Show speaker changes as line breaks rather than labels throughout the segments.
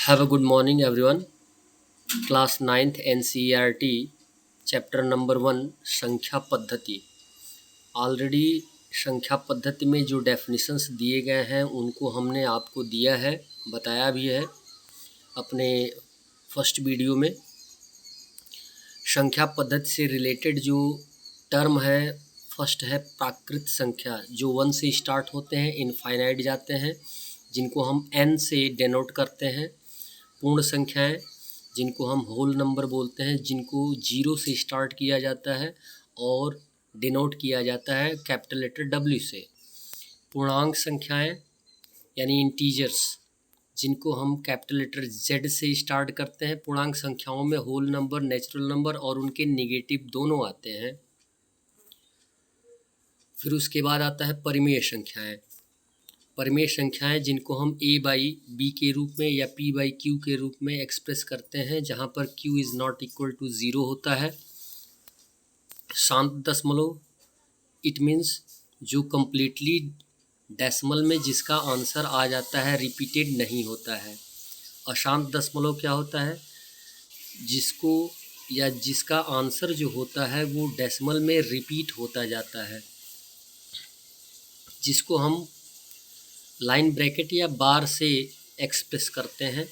Have a good morning, everyone. Class 9th NCERT chapter number 1 संख्या पद्धति। Already संख्या पद्धति में जो डेफिनेशंस दिए गए हैं उनको हमने आपको दिया है, बताया भी है अपने फर्स्ट वीडियो में। संख्या पद्धति से रिलेटेड जो टर्म है, फर्स्ट है प्राकृत संख्या, जो 1 से स्टार्ट होते हैं, इनफाइनाइट जाते हैं, जिनको हम n से डेनोट करते हैं। पूर्ण संख्याएं, जिनको हम होल नंबर बोलते हैं, जिनको 0 से स्टार्ट किया जाता है और डिनोट किया जाता है कैपिटल लेटर W से। पूर्णांक संख्याएं यानी इंटीजर्स, जिनको हम कैपिटल लेटर Z से स्टार्ट करते हैं। पूर्णांक संख्याओं में होल नंबर, नेचुरल नंबर और उनके नेगेटिव दोनों आते हैं। फिर उसके बाद आता है परिमेय संख्याएं। परिमेय संख्याएं जिनको हम a/b के रूप में या p/q के रूप में एक्सप्रेस करते हैं, जहां पर q is not equal to 0 होता है। शांत दशमलव, इट मीन्स जो कम्प्लीटली डेसिमल में जिसका आंसर आ जाता है, रिपीटेड नहीं होता है। अशांत दशमलव क्या होता है? जिसको या जिसका आंसर जो होता है वो डेसिमल में रिपीट होता जाता है, जिसको हम लाइन ब्रैकेट या बार से एक्सप्रेस करते हैं।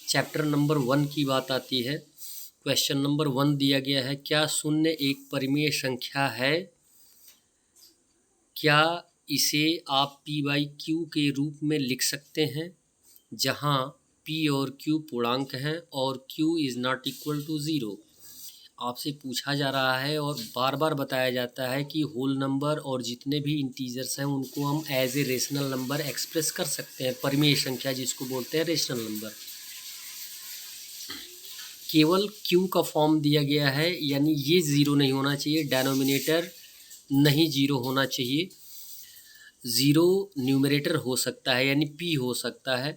चैप्टर नंबर 1 की बात आती है। क्वेश्चन नंबर 1 दिया गया है, क्या शून्य एक परिमेय संख्या है? क्या इसे आप p/q के रूप में लिख सकते हैं, जहां p और q पूर्णांक हैं और q is not equal to 0? आपसे पूछा जा रहा है और बार बार बताया जाता है कि होल नंबर और जितने भी इंटीजर्स हैं उनको हम as a rational number express कर सकते हैं। परिमेय संख्या जिसको बोलते हैं रेशनल नंबर। केवल q का फॉर्म दिया गया है, यानी ये 0 नहीं होना चाहिए, डेनोमिनेटर नहीं 0 होना चाहिए। 0 न्यूमरेटर हो सकता है, यानी p हो सकता है।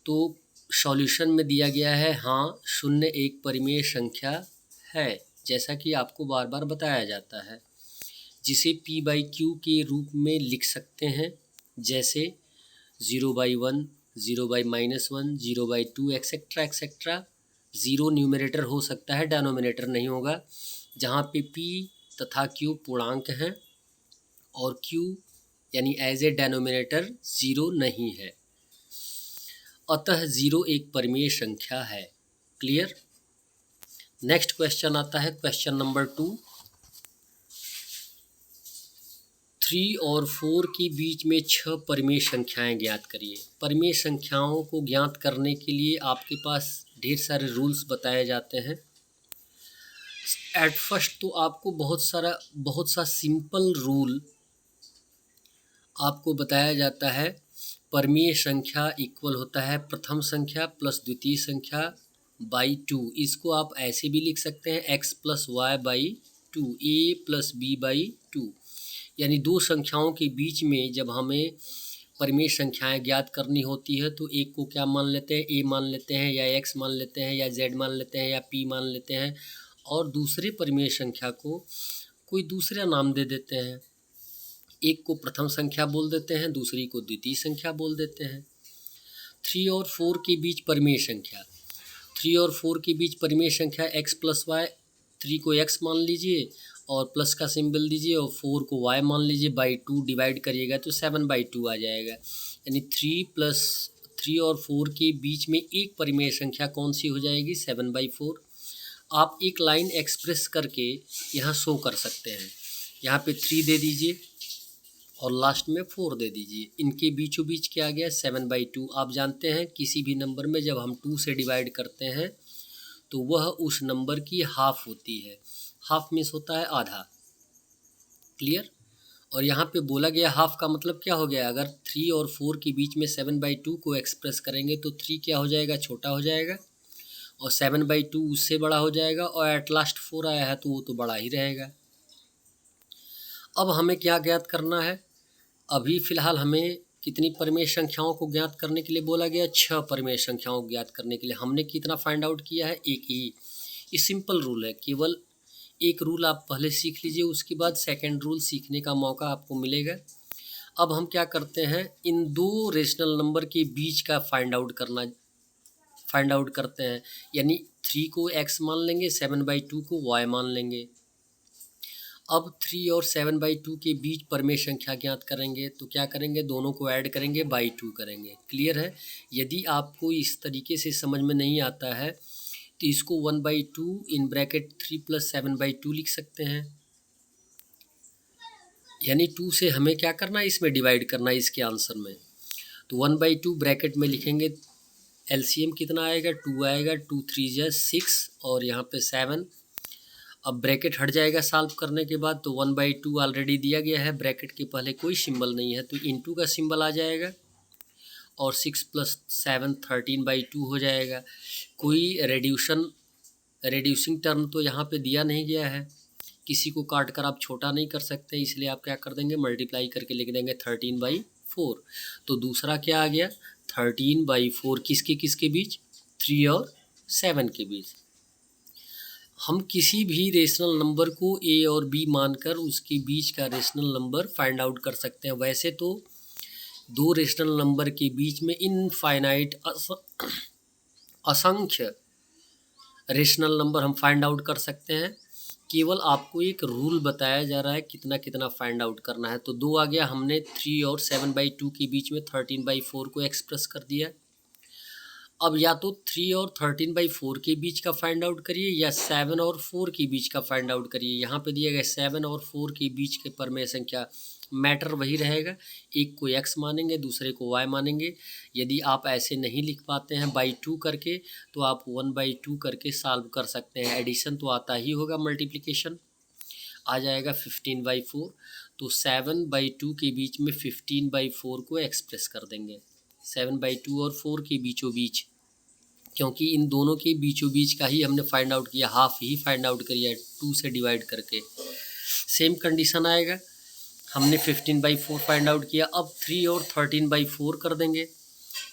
तो सॉल्यूशन में दिया गया है हाँ, शून्य एक परिमेय संख्या है, जैसा कि आपको बार बार बताया जाता है, जिसे p/q के रूप में लिख सकते हैं, जैसे 0/1, 0/-1, 0/2 एक्सेट्रा एक्सेट्रा। 0 न्यूमरेटर हो सकता है, डेनोमिनेटर नहीं होगा, जहाँ पे p तथा q पूर्णांक हैं और q यानी एज ए डेनोमिनेटर 0 नहीं है। अतः 0 एक परिमेय संख्या है। क्लियर? नेक्स्ट क्वेश्चन आता है क्वेश्चन नंबर 2। 3 और 4 के बीच में 6 परिमेय संख्याएं ज्ञात करिए। परिमेय संख्याओं को ज्ञात करने के लिए आपके पास ढेर सारे रूल्स बताए जाते हैं। एट फर्स्ट तो आपको बहुत सा सिंपल रूल आपको बताया जाता है। परिमेय संख्या इक्वल होता है प्रथम संख्या प्लस द्वितीय संख्या बाई 2। इसको आप ऐसे भी लिख सकते हैं x + y/2, a + b/2। यानी दो संख्याओं के बीच में जब हमें परिमेय संख्याएं ज्ञात करनी होती है तो एक को क्या मान लेते हैं, a मान लेते हैं, या x मान लेते हैं, या z मान लेते हैं, या p मान लेते हैं, और दूसरे परिमेय संख्या को कोई दूसरा नाम दे देते हैं। एक को प्रथम संख्या बोल देते हैं, दूसरी को द्वितीय संख्या बोल देते हैं। 3 और 4 के बीच परिमेय संख्या, 3 और 4 के बीच परिमेय संख्या x + y। 3 को x मान लीजिए और प्लस का सिंबल दीजिए, और 4 को y मान लीजिए, बाई 2 डिवाइड करिएगा तो 7/2 आ जाएगा। यानी 3 और 4 के बीच में एक परिमेय संख्या कौन सी हो जाएगी? 7/4। आप एक लाइन एक्सप्रेस करके यहाँ शो कर सकते हैं। यहाँ पे 3 दे दीजिए और लास्ट में 4 दे दीजिए। इनके बीचों बीच क्या आ गया? 7/2। आप जानते हैं किसी भी नंबर में जब हम 2 से डिवाइड करते हैं तो वह उस नंबर की हाफ होती है। हाफ मीन्स होता है आधा। क्लियर? और यहाँ पे बोला गया हाफ का मतलब क्या हो गया? अगर 3 और 4 के बीच में 7/2 को एक्सप्रेस करेंगे तो 3 क्या हो जाएगा? छोटा हो जाएगा, और 7/2 उससे बड़ा हो जाएगा, और एट लास्ट 4 आया है तो वो तो बड़ा ही रहेगा। अब हमें क्या ज्ञात करना है? अभी फ़िलहाल हमें कितनी परिमेय संख्याओं को ज्ञात करने के लिए बोला गया? 6 परिमेय संख्याओं को ज्ञात करने के लिए। हमने कितना फाइंड आउट किया है? एक ही। ये सिंपल रूल है, केवल एक रूल आप पहले सीख लीजिए, उसके बाद सेकंड रूल सीखने का मौका आपको मिलेगा। अब हम क्या करते हैं, इन दो रेशनल नंबर के बीच का फाइंड आउट करना फाइंड आउट करते हैं, यानी 3 को x मान लेंगे, 7/2 को y मान लेंगे। अब 3 और 7/2 के बीच परमेय संख्या ज्ञात करेंगे, तो क्या करेंगे, दोनों को ऐड करेंगे, बाई 2 करेंगे। क्लियर है। यदि आपको इस तरीके से समझ में नहीं आता है तो इसको 1/2 इन ब्रैकेट 3 + 7/2 लिख सकते हैं, यानी 2 से हमें क्या करना है, इसमें डिवाइड करना है इसके आंसर में। तो 1/2 ब्रैकेट में लिखेंगे, एलसीएम कितना आएगा, 2 आएगा, 2 3 जा 6 और यहाँ पे 7। अब ब्रैकेट हट जाएगा सॉल्व करने के बाद, तो 1/2 ऑलरेडी दिया गया है, ब्रैकेट के पहले कोई सिंबल नहीं है तो इनटू का सिंबल आ जाएगा और 6 + 7 13/2 हो जाएगा। कोई रेड्यूसिंग टर्म तो यहाँ पे दिया नहीं गया है, किसी को काट कर आप छोटा नहीं कर सकते, इसलिए आप क्या कर देंगे, मल्टीप्लाई करके लिख देंगे 13/4। तो दूसरा क्या आ गया, 13/4 किसके किसके बीच, 3 और 7 के बीच। हम किसी भी रेशनल नंबर को ए और बी मानकर उसके बीच का रेशनल नंबर फाइंड आउट कर सकते हैं। वैसे तो दो रेशनल नंबर के बीच में इनफाइनाइट असंख्य रेशनल नंबर हम फाइंड आउट कर सकते हैं, केवल आपको एक रूल बताया जा रहा है कितना कितना फाइंड आउट करना है। तो 2 आ गया, हमने 3 और 7/2 के बीच में 13/4 को एक्सप्रेस कर दिया। अब या तो 3 और 13/4 के बीच का फाइंड आउट करिए या 7 और 4 के बीच का फाइंड आउट करिए। यहाँ पे दिया गया 7 और 4 के बीच के परमेय संख्या, मैटर वही रहेगा, एक को x मानेंगे दूसरे को y मानेंगे। यदि आप ऐसे नहीं लिख पाते हैं बाई 2 करके, तो आप 1/2 करके सॉल्व कर सकते हैं। एडिशन तो आता ही होगा, मल्टीप्लिकेशन आ जाएगा 15/4। तो 7/2 के बीच में 15/4 को एक्सप्रेस कर देंगे, 7/2 और 4 के बीचों बीच, क्योंकि इन दोनों के बीचों बीच का ही हमने फाइंड आउट किया, हाफ ही फाइंड आउट किया 2 से डिवाइड करके। सेम कंडीशन आएगा, हमने 15/4 फाइंड आउट किया। अब 3 और 13/4 कर देंगे,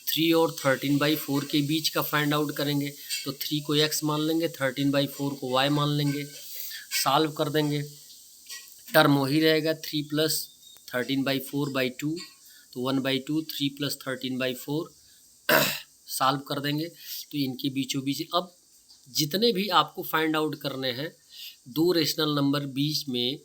3 और 13/4 के बीच का फाइंड आउट करेंगे। तो 3 को x मान लेंगे, 13/4 को y मान लेंगे, सॉल्व कर देंगे, टर्म वही रहेगा 3 + 13/4/2, तो 1/2 3 + 13/4 सॉल्व कर देंगे। तो इनके बीचों बीच अब जितने भी आपको फाइंड आउट करने हैं दो रेशनल नंबर बीच में,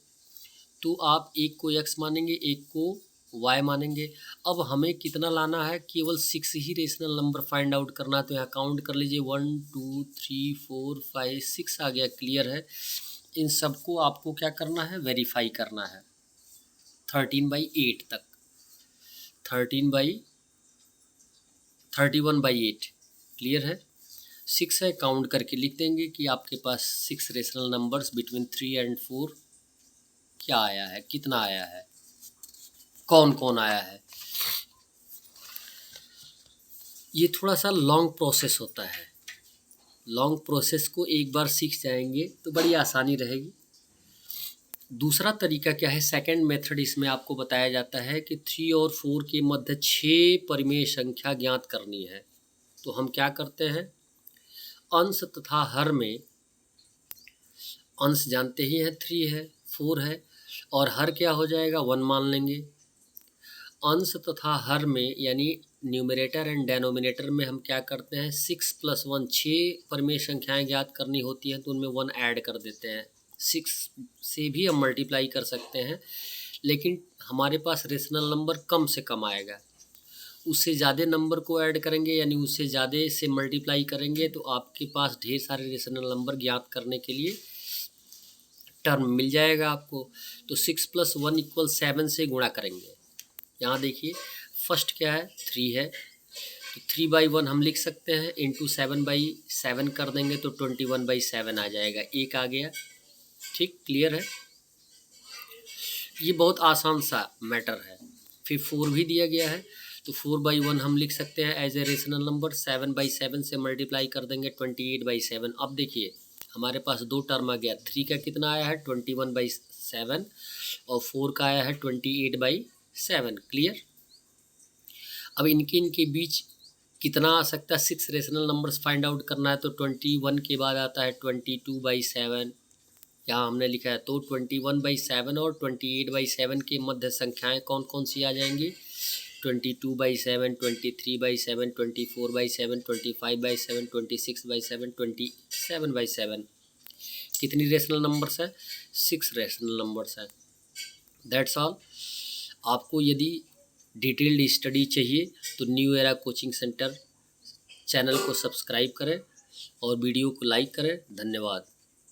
तो आप एक को x मानेंगे एक को y मानेंगे। अब हमें कितना लाना है, केवल 6 ही रेशनल नंबर फाइंड आउट करना है। तो यहाँ काउंट कर लीजिए, 1 2 3 4 5 6 आ गया। क्लियर है। इन सबको आपको क्या करना है, वेरीफाई करना है 13/8 तक, 31/8। क्लियर है। 6 है, काउंट करके लिख देंगे कि आपके पास 6 रेशनल नंबर्स बिटवीन 3 और 4 क्या आया है, कितना आया है, कौन कौन आया है। ये थोड़ा सा लॉन्ग प्रोसेस होता है, लॉन्ग प्रोसेस को एक बार सीख जाएंगे तो बड़ी आसानी रहेगी। दूसरा तरीका क्या है, सेकंड मेथड, इसमें आपको बताया जाता है कि 3 और 4 के मध्य 6 परिमेय संख्या ज्ञात करनी है। तो हम क्या करते हैं, अंश तथा हर में, अंश जानते ही हैं 3 है 4 है, और हर क्या हो जाएगा 1 मान लेंगे। अंश तथा हर में यानी न्यूमरेटर एंड डेनोमिनेटर में हम क्या करते हैं, 6 + 1 6 परिमेय संख्याएं ज्ञात करनी होती हैं, तो उनमें 1 ऐड कर देते हैं। 6 से भी हम मल्टीप्लाई कर सकते हैं, लेकिन हमारे पास रेशनल नंबर कम से कम आएगा। उससे ज़्यादा नंबर को ऐड करेंगे यानी उससे ज़्यादा से मल्टीप्लाई करेंगे, तो आपके पास ढेर सारे रेशनल नंबर ज्ञात करने के लिए टर्म मिल जाएगा आपको। तो 6 + 1 = 7 से गुणा करेंगे। यहाँ देखिए फर्स्ट क्या है, 3 है, तो 3/1 हम लिख सकते हैं, इंटू 7/7 कर देंगे तो 21/7 आ जाएगा, एक आ गया। ठीक, क्लियर है। ये बहुत आसान सा मैटर है। फिर 4 भी दिया गया है, तो 4/1 हम लिख सकते हैं एज ए रेशनल नंबर, 7/7 से मल्टीप्लाई कर देंगे 28/7। अब देखिए हमारे पास दो टर्म आ गया, 3 का कितना आया है 21/7 और 4 का आया है 28/7। क्लियर। अब इनके बीच कितना आ सकता है, 6 रेशनल नंबर्स फाइंड आउट करना है, तो 21 के बाद आता है 22/7, यहाँ हमने लिखा है। तो 21/7 और 28/7 के मध्य संख्याएं कौन कौन सी आ जाएंगी, 22/7, 23/7, 24/7, 25/7, 26/7, 27/7। कितनी रेशनल नंबर्स है? 6 रेशनल नंबर्स है। That's all. आपको यदि डिटेल्ड स्टडी चाहिए तो new era coaching centre channel को सब्सक्राइब करें और वीडियो को लाइक करें। धन्यवाद।